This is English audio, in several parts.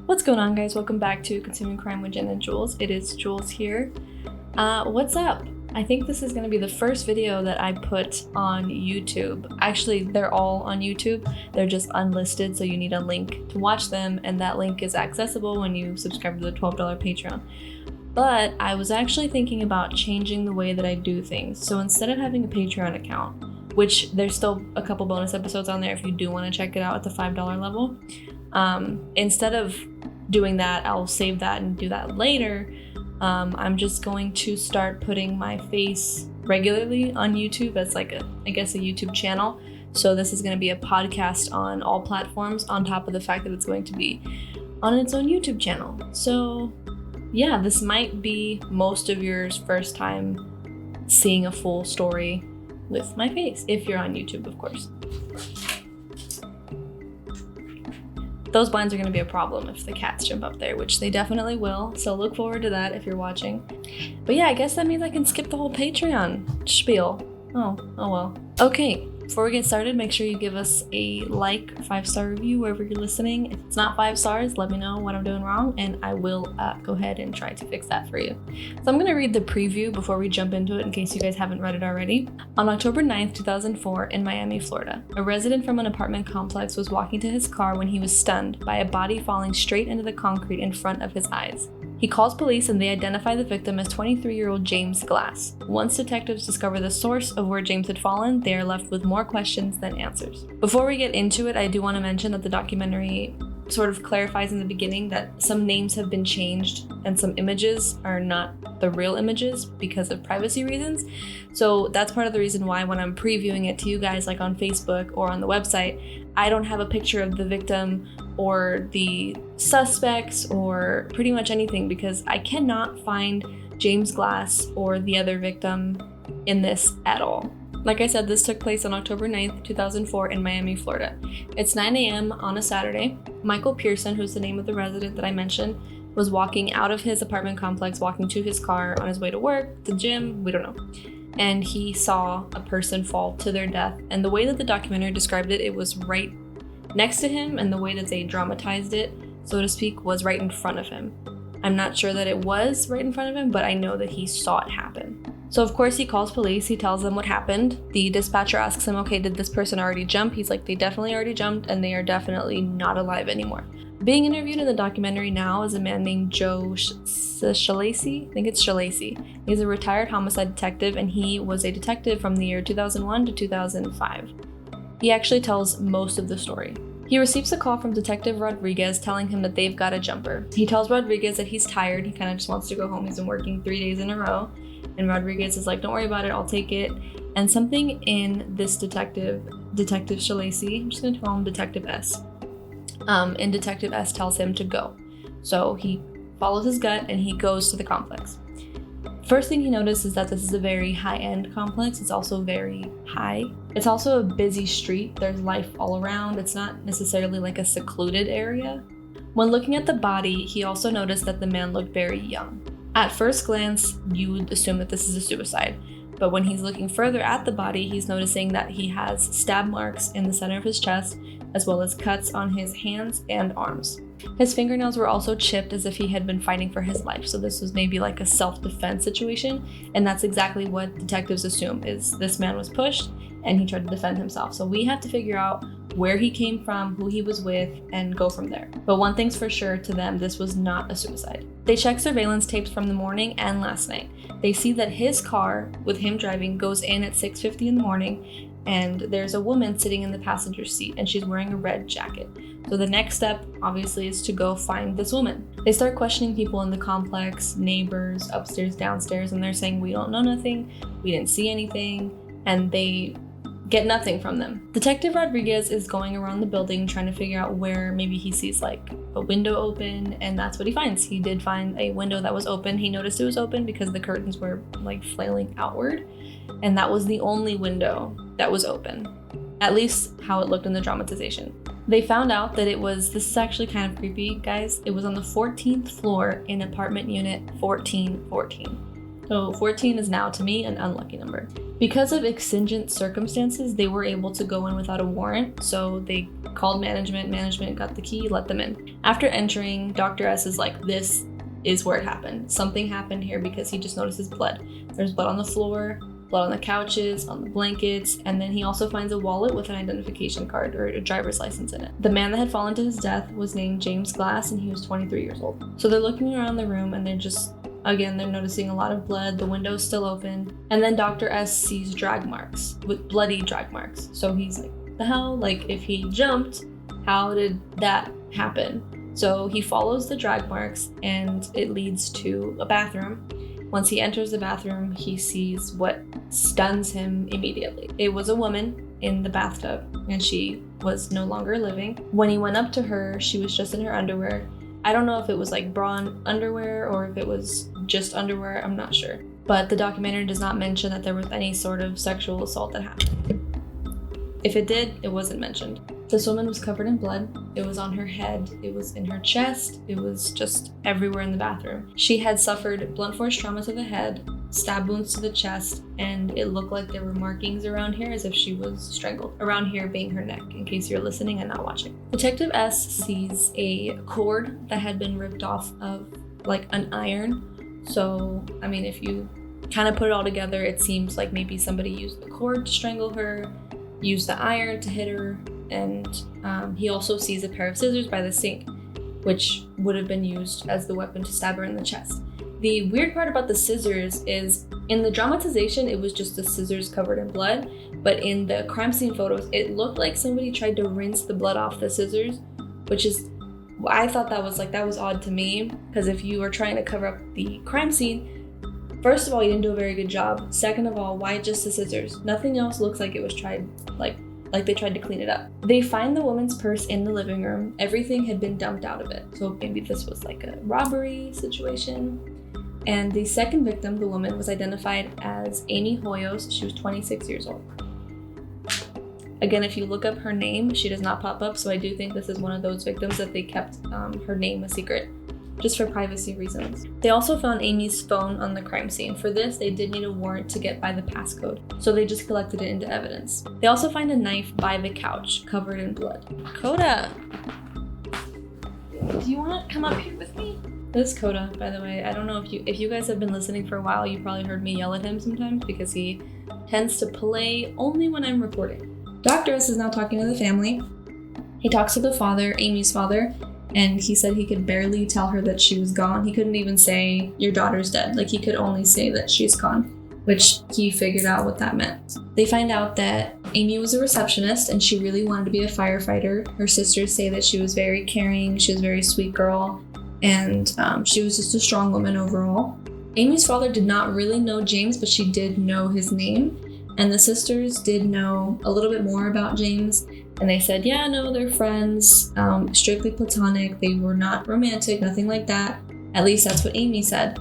What's going on, guys? Welcome back to Consuming Crime with Jen and Jules. It is Jules here. What's up? I think this is going to be the first video that I put on YouTube. Actually, they're all on YouTube. They're just unlisted, so you need a link to watch them, and that link is accessible when you subscribe to the $12 Patreon. But I was actually thinking about changing the way that I do things. So instead of having a Patreon account, which there's still a couple bonus episodes on there if you do want to check it out at the $5 level, instead of doing that, I'll save that and do that later. I'm just going to start putting my face regularly on YouTube as like a YouTube channel. So this is going to be a podcast on all platforms on top of the fact that it's going to be on its own YouTube channel. So yeah, this might be most of your first time seeing a full story with my face, if you're on YouTube, of course. Those blinds are going to be a problem if the cats jump up there, which they definitely will, so look forward to that if you're watching. But yeah, I guess that means I can skip the whole Patreon spiel. Oh well. Okay, before we get started, make sure you give us a 5-star review wherever you're listening. If it's not 5 stars, let me know what I'm doing wrong, and I will go ahead and try to fix that for you. So I'm going to read the preview before we jump into it in case you guys haven't read it already. On October 9th, 2004, in Miami, Florida, a resident from an apartment complex was walking to his car when he was stunned by a body falling straight into the concrete in front of his eyes. He calls police and they identify the victim as 23-year-old James Glass. Once detectives discover the source of where James had fallen, they are left with more questions than answers. Before we get into it, I do want to mention that the documentary sort of clarifies in the beginning that some names have been changed and some images are not the real images because of privacy reasons. So that's part of the reason why when I'm previewing it to you guys, like on Facebook or on the website, I don't have a picture of the victim or the suspects or pretty much anything because I cannot find James Glass or the other victim in this at all. Like I said, this took place on October 9th, 2004 in Miami, Florida. It's 9 a.m. on a Saturday. Michael Pearson, who's the name of the resident that I mentioned, was walking out of his apartment complex, walking to his car on his way to work, the gym, we don't know. And he saw a person fall to their death. And the way that the documentary described it, it was right next to him, and the way that they dramatized it, so to speak, was right in front of him. I'm not sure that it was right in front of him, but I know that he saw it happen. So of course he calls police, he tells them what happened. The dispatcher asks him, okay, did this person already jump? He's like, they definitely already jumped and they are definitely not alive anymore. Being interviewed in the documentary now is a man named Joe Shalacy. I think it's Shalacy. He's a retired homicide detective and he was a detective from the year 2001 to 2005. He actually tells most of the story. He receives a call from Detective Rodriguez telling him that they've got a jumper. He tells Rodriguez that he's tired, he kind of just wants to go home. He's been working 3 days in a row. And Rodriguez is like, don't worry about it, I'll take it. And something in this Detective Shalacy, I'm just gonna call him Detective S. And Detective S tells him to go. So he follows his gut and he goes to the complex. First thing he noticed is that this is a very high-end complex. It's also very high. It's also a busy street. There's life all around. It's not necessarily like a secluded area. When looking at the body, he also noticed that the man looked very young. At first glance, you would assume that this is a suicide. But when he's looking further at the body, he's noticing that he has stab marks in the center of his chest, as well as cuts on his hands and arms. His fingernails were also chipped as if he had been fighting for his life, so this was maybe like a self-defense situation, and that's exactly what detectives assume, is this man was pushed and he tried to defend himself. So we have to figure out where he came from, who he was with, and go from there. But one thing's for sure to them, this was not a suicide. They check surveillance tapes from the morning and last night. They see that his car, with him driving, goes in at 6:50 in the morning, and there's a woman sitting in the passenger seat, and she's wearing a red jacket. So the next step, obviously, is to go find this woman. They start questioning people in the complex, neighbors, upstairs, downstairs, and they're saying, we don't know nothing, we didn't see anything, and they get nothing from them. Detective Rodriguez is going around the building trying to figure out where maybe he sees like a window open, and that's what he finds. He did find a window that was open. He noticed it was open because the curtains were like flailing outward, and that was the only window that was open, at least how it looked in the dramatization. They found out that this is actually kind of creepy, guys. It was on the 14th floor in apartment unit 1414. So 14 is now, to me, an unlucky number. Because of exigent circumstances, they were able to go in without a warrant, so they called management. Management got the key, let them in. After entering, Dr. S is like, this is where it happened. Something happened here, because he just notices blood. There's blood on the floor, blood on the couches, on the blankets, and then he also finds a wallet with an identification card or a driver's license in it. The man that had fallen to his death was named James Glass, and he was 23 years old. So they're looking around the room, and they're noticing a lot of blood. The window's still open. And then Dr. S sees drag marks, with bloody drag marks. So he's like, the hell? Like, if he jumped, how did that happen? So he follows the drag marks, and it leads to a bathroom. Once he enters the bathroom, he sees what stuns him immediately. It was a woman in the bathtub, and she was no longer living. When he went up to her, she was just in her underwear. I don't know if it was like bra underwear or if it was just underwear, I'm not sure. But the documentary does not mention that there was any sort of sexual assault that happened. If it did, it wasn't mentioned. This woman was covered in blood. It was on her head, it was in her chest, it was just everywhere in the bathroom. She had suffered blunt force trauma to the head, stab wounds to the chest, and it looked like there were markings around here as if she was strangled. Around here being her neck, in case you're listening and not watching. Detective S sees a cord that had been ripped off of like an iron. So, I mean, if you kind of put it all together, it seems like maybe somebody used the cord to strangle her, used the iron to hit her, and he also sees a pair of scissors by the sink, which would have been used as the weapon to stab her in the chest. The weird part about the scissors is, in the dramatization, it was just the scissors covered in blood, but in the crime scene photos, it looked like somebody tried to rinse the blood off the scissors, which is, I thought that was odd to me, because if you were trying to cover up the crime scene, first of all, you didn't do a very good job. Second of all, why just the scissors? Nothing else looks like it was tried, like they tried to clean it up. They find the woman's purse in the living room. Everything had been dumped out of it. So maybe this was like a robbery situation. And the second victim, the woman, was identified as Amy Hoyos. She was 26 years old. Again, if you look up her name, she does not pop up. So I do think this is one of those victims that they kept her name a secret, just for privacy reasons. They also found Amy's phone on the crime scene. For this, they did need a warrant to get by the passcode, so they just collected it into evidence. They also find a knife by the couch, covered in blood. Coda! Do you want to come up here with me? This is Coda, by the way. I don't know if you guys have been listening for a while, you probably heard me yell at him sometimes because he tends to play only when I'm recording. Dr. S is now talking to the family. He talks to the father, Amy's father, and he said he could barely tell her that she was gone. He couldn't even say, your daughter's dead. Like, he could only say that she's gone, which he figured out what that meant. They find out that Amy was a receptionist and she really wanted to be a firefighter. Her sisters say that she was very caring, she was a very sweet girl, and she was just a strong woman overall. Amy's father did not really know James, but she did know his name. And the sisters did know a little bit more about James. And they said, yeah, no, they're friends, strictly platonic. They were not romantic, nothing like that. At least that's what Amy said.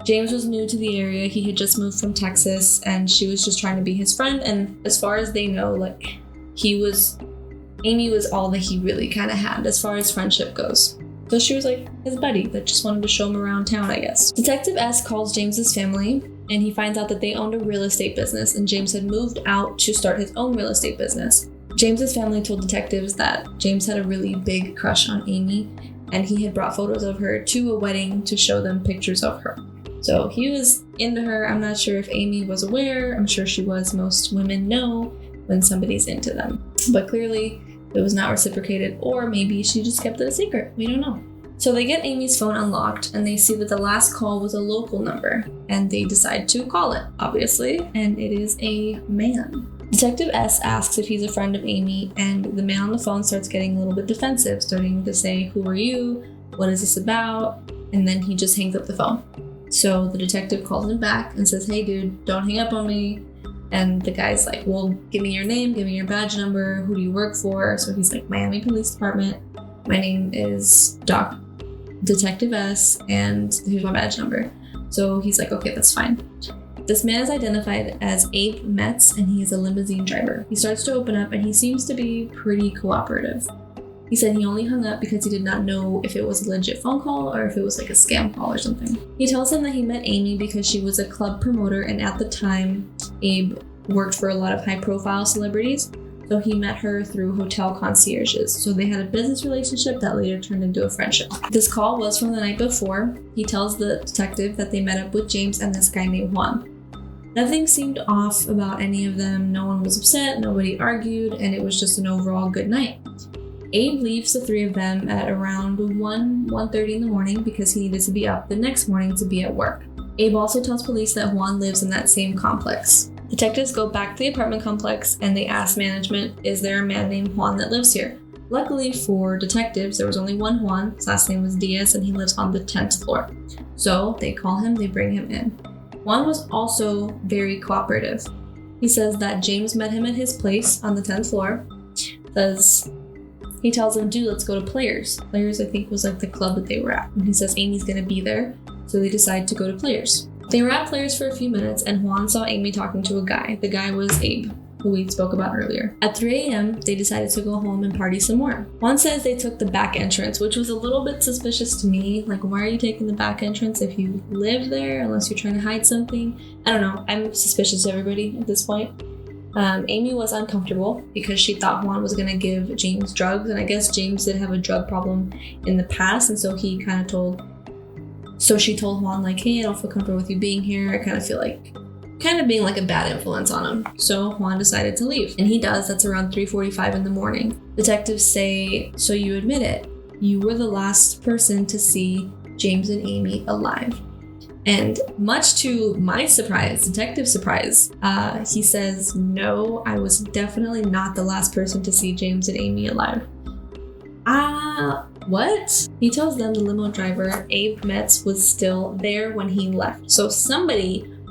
James was new to the area. He had just moved from Texas, and she was just trying to be his friend. And as far as they know, like, Amy was all that he really kind of had as far as friendship goes. So she was like his buddy that just wanted to show him around town, I guess. Detective S calls James's family, and he finds out that they owned a real estate business, and James had moved out to start his own real estate business. James's family told detectives that James had a really big crush on Amy, and he had brought photos of her to a wedding to show them pictures of her. So he was into her. I'm not sure if Amy was aware. I'm sure she was. Most women know when somebody's into them. But clearly, it was not reciprocated, or maybe she just kept it a secret. We don't know. So they get Amy's phone unlocked, and they see that the last call was a local number, and they decide to call it, obviously, and it is a man. Detective S asks if he's a friend of Amy, and the man on the phone starts getting a little bit defensive, starting to say, who are you? What is this about? And then he just hangs up the phone. So the detective calls him back and says, hey dude, don't hang up on me. And the guy's like, well, give me your name, give me your badge number, who do you work for? So he's like, Miami Police Department. My name is Detective S, and here's my badge number. So he's like, okay, that's fine. This man is identified as Abe Metz, and he is a limousine driver. He starts to open up, and he seems to be pretty cooperative. He said he only hung up because he did not know if it was a legit phone call or if it was like a scam call or something. He tells him that he met Amy because she was a club promoter, and at the time, Abe worked for a lot of high-profile celebrities, so he met her through hotel concierges. So they had a business relationship that later turned into a friendship. This call was from the night before. He tells the detective that they met up with James and this guy named Juan. Nothing seemed off about any of them. No one was upset, nobody argued, and it was just an overall good night. Abe leaves the three of them at around 1:30 in the morning because he needed to be up the next morning to be at work. Abe also tells police that Juan lives in that same complex. Detectives go back to the apartment complex and they ask management, is there a man named Juan that lives here? Luckily for detectives, there was only one Juan. His last name was Diaz and he lives on the 10th floor. So they call him, they bring him in. Juan was also very cooperative. He says that James met him at his place on the 10th floor. He tells him, dude, let's go to Players. Players, I think, was like the club that they were at. And he says Amy's gonna be there, so they decide to go to Players. They were at Players for a few minutes, and Juan saw Amy talking to a guy. The guy was Abe, who we spoke about earlier. At 3 a.m., they decided to go home and party some more. Juan says they took the back entrance, which was a little bit suspicious to me. Like, why are you taking the back entrance if you live there, unless you're trying to hide something? I don't know. I'm suspicious of everybody at this point. Amy was uncomfortable because she thought Juan was going to give James drugs, and I guess James did have a drug problem in the past, and so she told Juan, like, hey, I don't feel comfortable with you being here. I kind of feel like being like a bad influence on him. So Juan decided to leave, and he does. That's around 3:45 in the morning. Detectives say, so you admit it, you were the last person to see James and Amy alive. And much to my surprise, detective's surprise, he says, no, I was definitely not the last person to see James and Amy alive. What? He tells them the limo driver, Abe Metz, was still there when he left. So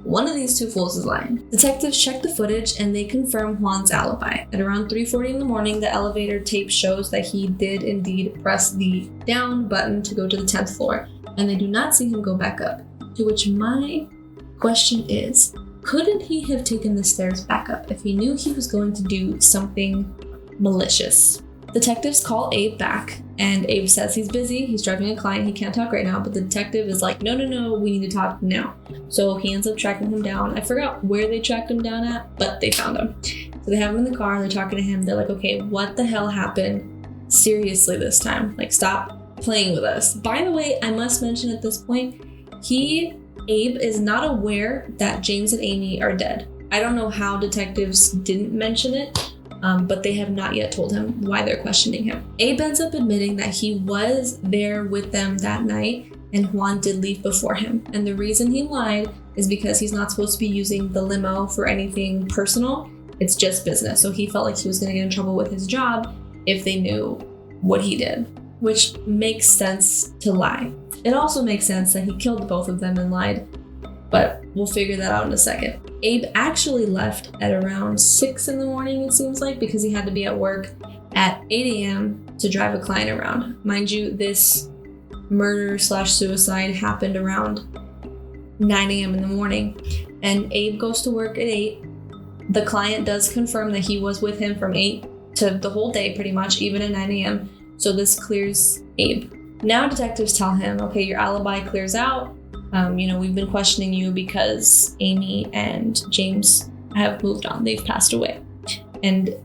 one of these two fools is lying. Detectives check the footage and they confirm Juan's alibi. At around 3:40 in the morning, the elevator tape shows that he did indeed press the down button to go to the 10th floor, and they do not see him go back up. To which my question is, couldn't he have taken the stairs back up if he knew he was going to do something malicious? Detectives call Abe back, and Abe says he's busy, he's driving a client, he can't talk right now, but the detective is like, no, we need to talk now. So he ends up tracking him down. I forgot where they tracked him down at, but they found him. So they have him in the car, they're talking to him, they're like, okay, what the hell happened? Seriously this time, like, stop playing with us. By the way, I must mention at this point, Abe is not aware that James and Amy are dead. I don't know how detectives didn't mention it, but they have not yet told him why they're questioning him. Abe ends up admitting that he was there with them that night and Juan did leave before him. And the reason he lied is because he's not supposed to be using the limo for anything personal. It's just business. So he felt like he was going to get in trouble with his job if they knew what he did, which makes sense to lie. It also makes sense that he killed both of them and lied, but we'll figure that out in a second. Abe actually left at around 6 in the morning, it seems like, because he had to be at work at 8 a.m. to drive a client around. Mind you, this murder/suicide happened around 9 a.m. in the morning, and Abe goes to work at 8. The client does confirm that he was with him from 8 to the whole day, pretty much, even at 9 a.m. So this clears Abe. Now detectives tell him, okay, your alibi clears out. We've been questioning you because Amy and James have moved on. They've passed away. And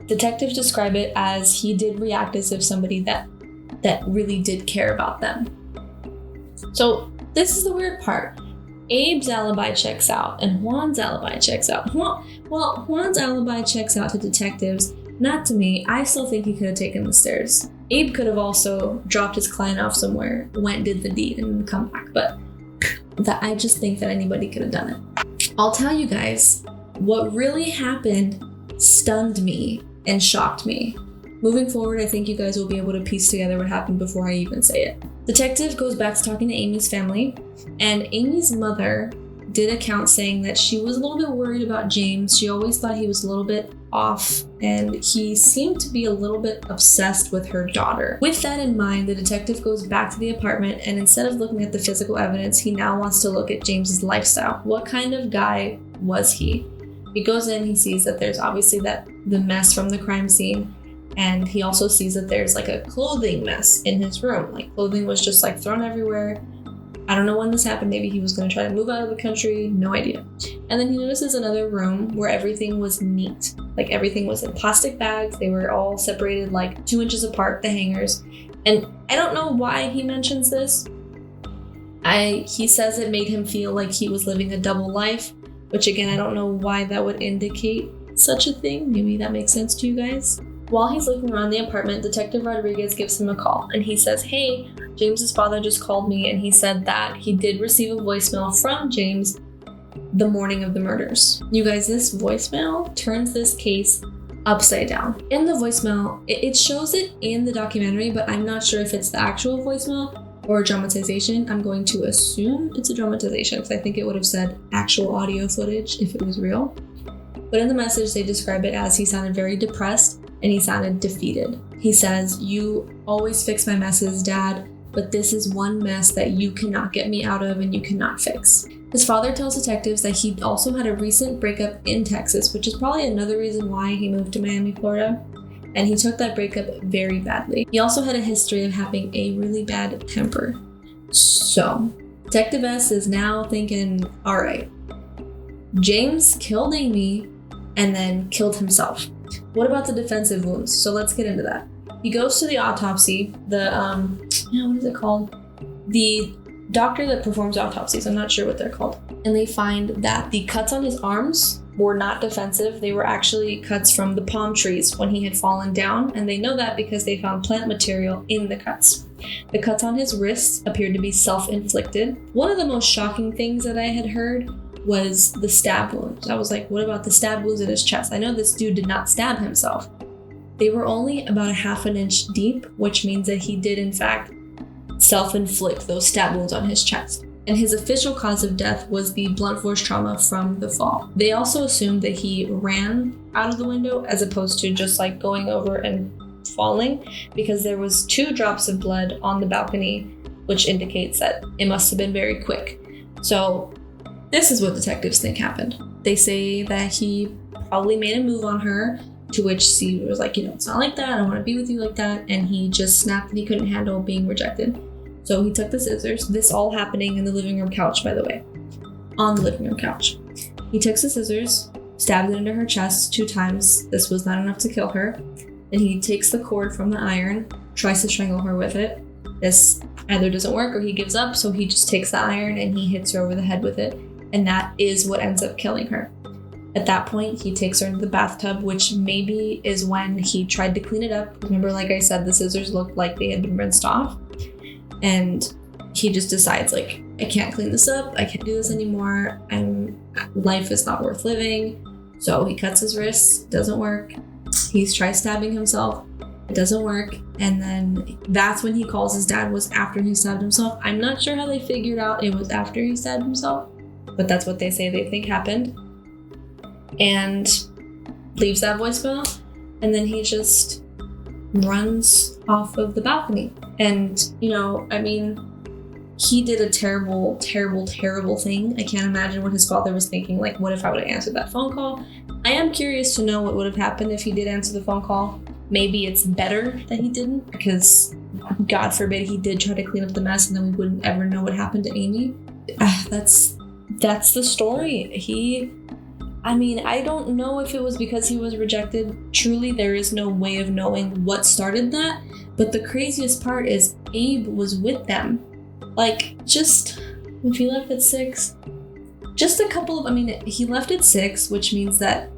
detectives describe it as he did react as if somebody that really did care about them. So this is the weird part. Abe's alibi checks out and Juan's alibi checks out. Well, Juan's alibi checks out to detectives, not to me. I still think he could have taken the stairs. Abe could have also dropped his client off somewhere, did the deed, and come back. But I just think that anybody could have done it. I'll tell you guys, what really happened stunned me and shocked me. Moving forward, I think you guys will be able to piece together what happened before I even say it. Detective goes back to talking to Amy's family, and Amy's mother did account saying that she was a little bit worried about James. She always thought he was a little bit off, and he seemed to be a little bit obsessed with her daughter. With that in mind, the detective goes back to the apartment, and instead of looking at the physical evidence, he now wants to look at James's lifestyle. What kind of guy was he? He goes in, he sees that there's obviously the mess from the crime scene. And he also sees that there's like a clothing mess in his room. Like clothing was just like thrown everywhere. I don't know when this happened. Maybe he was going to try to move out of the country. No idea. And then he notices another room where everything was neat. Like everything was in plastic bags. They were all separated like 2 inches apart, the hangers. And I don't know why he mentions this. He says it made him feel like he was living a double life, which again, I don't know why that would indicate such a thing. Maybe that makes sense to you guys. While he's looking around the apartment, Detective Rodriguez gives him a call and he says, "Hey, James's father just called me and he said that he did receive a voicemail from James the morning of the murders." You guys, this voicemail turns this case upside down. In the voicemail, it shows it in the documentary, but I'm not sure if it's the actual voicemail or a dramatization. I'm going to assume it's a dramatization because I think it would have said actual audio footage if it was real. But in the message, they describe it as he sounded very depressed and he sounded defeated. He says, "You always fix my messes, Dad, but this is one mess that you cannot get me out of and you cannot fix." His father tells detectives that he also had a recent breakup in Texas, which is probably another reason why he moved to Miami, Florida. And he took that breakup very badly. He also had a history of having a really bad temper. So, Detective S is now thinking, all right, James killed Amy and then killed himself. What about the defensive wounds? So let's get into that. He goes to the autopsy, what is it called? The doctor that performs autopsies, I'm not sure what they're called. And they find that the cuts on his arms were not defensive. They were actually cuts from the palm trees when he had fallen down. And they know that because they found plant material in the cuts. The cuts on his wrists appeared to be self-inflicted. One of the most shocking things that I had heard was the stab wounds. I was like, what about the stab wounds in his chest? I know this dude did not stab himself. They were only about 1/2 inch deep, which means that he did in fact self-inflict those stab wounds on his chest. And his official cause of death was the blunt force trauma from the fall. They also assumed that he ran out of the window as opposed to just like going over and falling, because there was 2 drops of blood on the balcony, which indicates that it must have been very quick. So this is what detectives think happened. They say that he probably made a move on her, to which she was like, it's not like that. I don't want to be with you like that. And he just snapped and he couldn't handle being rejected. So he took the scissors. This all happening in the living room couch, by the way. On the living room couch. He takes the scissors, stabs it into her chest 2 times. This was not enough to kill her. Then he takes the cord from the iron, tries to strangle her with it. This either doesn't work or he gives up, so he just takes the iron and he hits her over the head with it. And that is what ends up killing her. At that point, he takes her into the bathtub, which maybe is when he tried to clean it up. Remember, like I said, the scissors looked like they had been rinsed off. And he just decides, like, I can't clean this up. I can't do this anymore. Life is not worth living. So he cuts his wrists. Doesn't work. He tries stabbing himself. It doesn't work. And then that's when he calls his dad, was after he stabbed himself. I'm not sure how they figured out it was after he stabbed himself, but that's what they say they think happened. And leaves that voicemail. And then he just runs off of the balcony. And, he did a terrible, terrible, terrible thing. I can't imagine what his father was thinking. Like, what if I would have answered that phone call? I am curious to know what would have happened if he did answer the phone call. Maybe it's better that he didn't, because God forbid he did try to clean up the mess and then we wouldn't ever know what happened to Amy. That's the story. I don't know if it was because he was rejected. Truly, there is no way of knowing what started that. But the craziest part is Abe was with them. Like, just, if he left at 6, just a couple of, he left at 6, which means that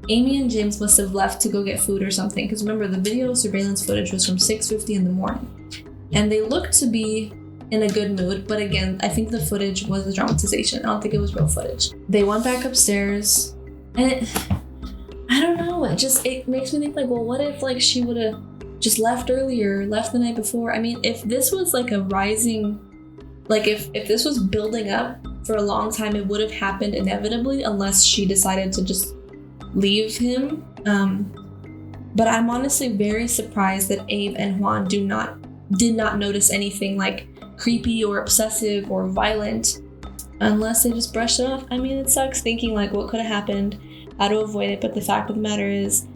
Amy and James must have left to go get food or something. Because remember, the video surveillance footage was from 6:50 in the morning. And they looked to be in a good mood. But again, I think the footage was a dramatization. I don't think it was real footage. They went back upstairs. And I don't know. It makes me think, like, well, what if, like, she would have just left earlier, left the night before? If this was like a rising, like if this was building up for a long time, it would have happened inevitably unless she decided to just leave him. But I'm honestly very surprised that Abe and Juan did not notice anything like creepy or obsessive or violent, unless they just brushed it off. It sucks thinking like what could have happened, how to avoid it, but the fact of the matter is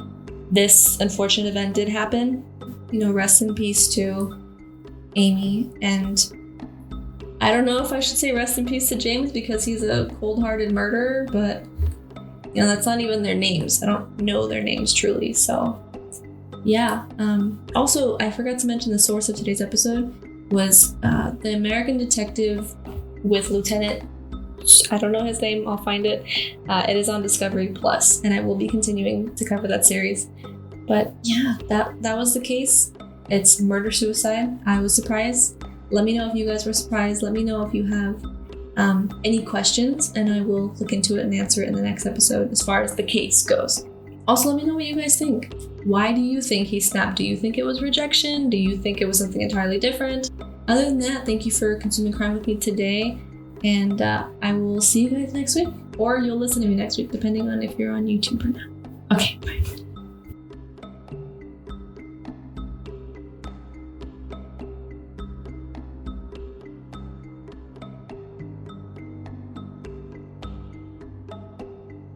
this unfortunate event did happen. You know, rest in peace to Amy. And I don't know if I should say rest in peace to James because he's a cold-hearted murderer, but you know, that's not even their names. I don't know their names truly. So yeah. Also, I forgot to mention the source of today's episode was the American detective with Lieutenant, I don't know his name, I'll find it. It is on Discovery Plus, and I will be continuing to cover that series. But yeah, that was the case. It's murder-suicide. I was surprised. Let me know if you guys were surprised. Let me know if you have any questions, and I will look into it and answer it in the next episode as far as the case goes. Also, let me know what you guys think. Why do you think he snapped? Do you think it was rejection? Do you think it was something entirely different? Other than that, thank you for consuming crime with me today, and I will see you guys next week, or you'll listen to me next week, depending on if you're on YouTube or not.